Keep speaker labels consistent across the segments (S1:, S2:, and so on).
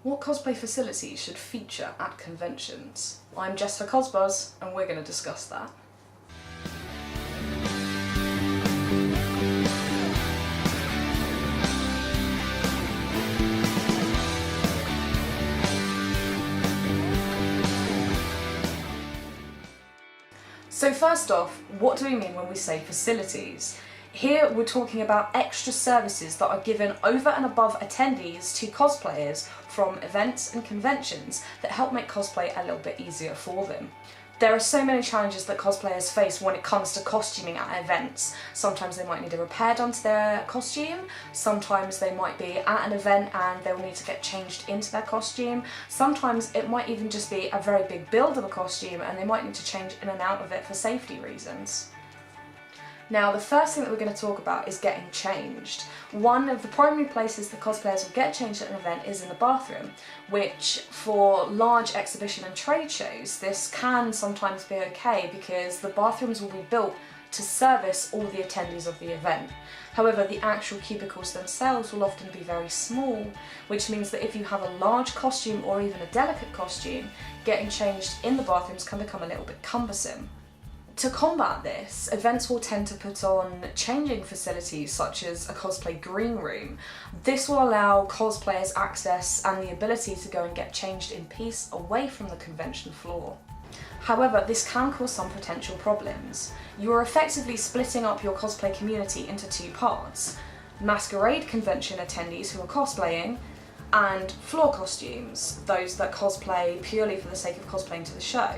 S1: What cosplay facilities should feature at conventions? I'm Jess for CosBuzz, and we're going to discuss that. So first off, what do we mean when we say facilities? Here we're talking about extra services that are given over and above attendees to cosplayers from events and conventions that help make cosplay a little bit easier for them. There are so many challenges that cosplayers face when it comes to costuming at events. Sometimes they might need a repair done to their costume, sometimes they might be at an event and they'll need to get changed into their costume, sometimes it might even just be a very big build of a costume and they might need to change in and out of it for safety reasons. Now, the first thing that we're going to talk about is getting changed. One of the primary places that cosplayers will get changed at an event is in the bathroom, which for large exhibition and trade shows, this can sometimes be okay because the bathrooms will be built to service all the attendees of the event. However, the actual cubicles themselves will often be very small, which means that if you have a large costume or even a delicate costume, getting changed in the bathrooms can become a little bit cumbersome. To combat this, events will tend to put on changing facilities such as a cosplay green room. This will allow cosplayers access and the ability to go and get changed in peace away from the convention floor. However, this can cause some potential problems. You are effectively splitting up your cosplay community into two parts: masquerade convention attendees who are cosplaying, and floor costumes, those that cosplay purely for the sake of cosplaying to the show.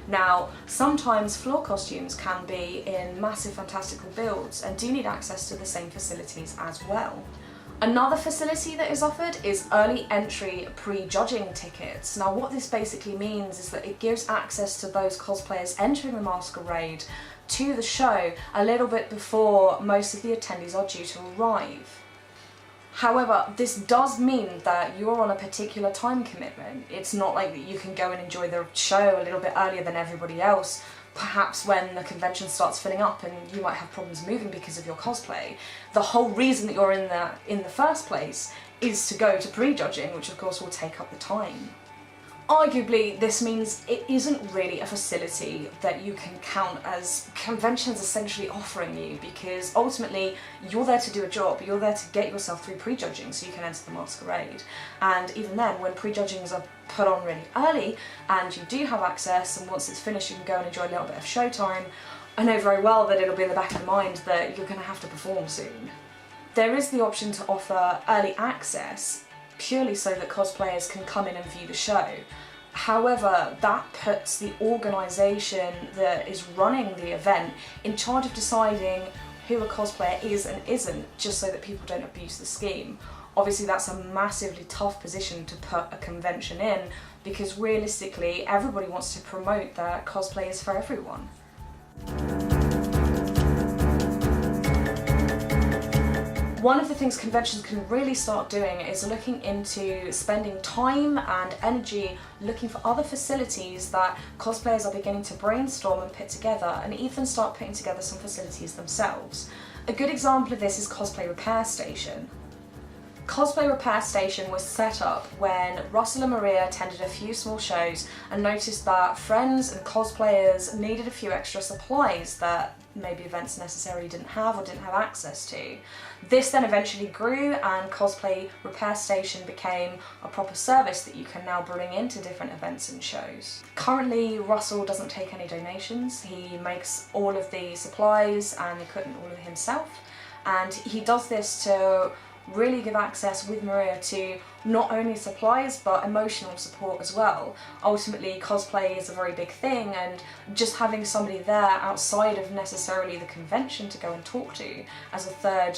S1: Now, sometimes floor costumes can be in massive fantastical builds and do need access to the same facilities as well. Another facility that is offered is early entry pre-judging tickets. Now, what this basically means is that it gives access to those cosplayers entering the masquerade to the show a little bit before most of the attendees are due to arrive. However, this does mean that you're on a particular time commitment. It's not like that you can go and enjoy the show a little bit earlier than everybody else, perhaps when the convention starts filling up and you might have problems moving because of your cosplay. The whole reason that you're in the first place is to go to pre-judging, which of course will take up the time. Arguably, this means it isn't really a facility that you can count as conventions essentially offering you, because ultimately you're there to do a job, you're there to get yourself through prejudging so you can enter the masquerade. And even then, when prejudgings are put on really early and you do have access, and once it's finished you can go and enjoy a little bit of showtime, I know very well that it'll be in the back of the mind that you're going to have to perform soon. There is the option to offer early access, purely so that cosplayers can come in and view the show. However, that puts the organisation that is running the event in charge of deciding who a cosplayer is and isn't, just so that people don't abuse the scheme. Obviously, that's a massively tough position to put a convention in, because realistically everybody wants to promote that cosplay is for everyone. One of the things conventions can really start doing is looking into spending time and energy looking for other facilities that cosplayers are beginning to brainstorm and put together, and even start putting together some facilities themselves. A good example of this is Cosplay Repair Station. Cosplay Repair Station was set up when Russell and Maria attended a few small shows and noticed that friends and cosplayers needed a few extra supplies that maybe events necessarily didn't have or didn't have access to. This then eventually grew, and Cosplay Repair Station became a proper service that you can now bring into different events and shows. Currently, Russell doesn't take any donations. He makes all of the supplies and equipment all himself, and he does this to really give access with Maria to not only supplies but emotional support as well. Ultimately, cosplay is a very big thing, and just having somebody there outside of necessarily the convention to go and talk to as a third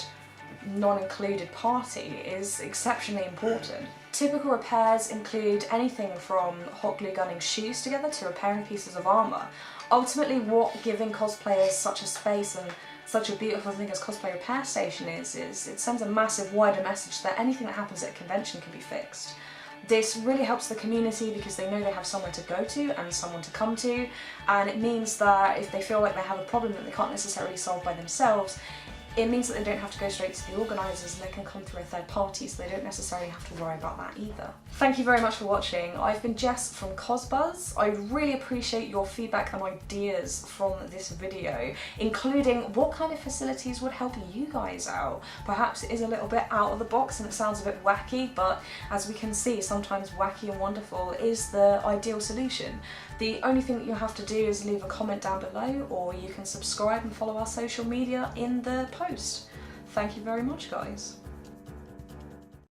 S1: non-included party is exceptionally important. Typical repairs include anything from hot glue gunning shoes together to repairing pieces of armour. Ultimately, what giving cosplayers such a space and such a beautiful thing as Cosplay Repair Station is it sends a massive wider message that anything that happens at a convention can be fixed. This really helps the community because they know they have somewhere to go to and someone to come to, and it means that if they feel like they have a problem that they can't necessarily solve by themselves, it means that they don't have to go straight to the organisers and they can come through a third party, so they don't necessarily have to worry about that either. Thank you very much for watching. I've been Jess from CosBuzz. I really appreciate your feedback and ideas from this video, including what kind of facilities would help you guys out. Perhaps it is a little bit out of the box and it sounds a bit wacky, but as we can see, sometimes wacky and wonderful is the ideal solution. The only thing that you have to do is leave a comment down below, or you can subscribe and follow our social media in the post. Thank you very much, guys.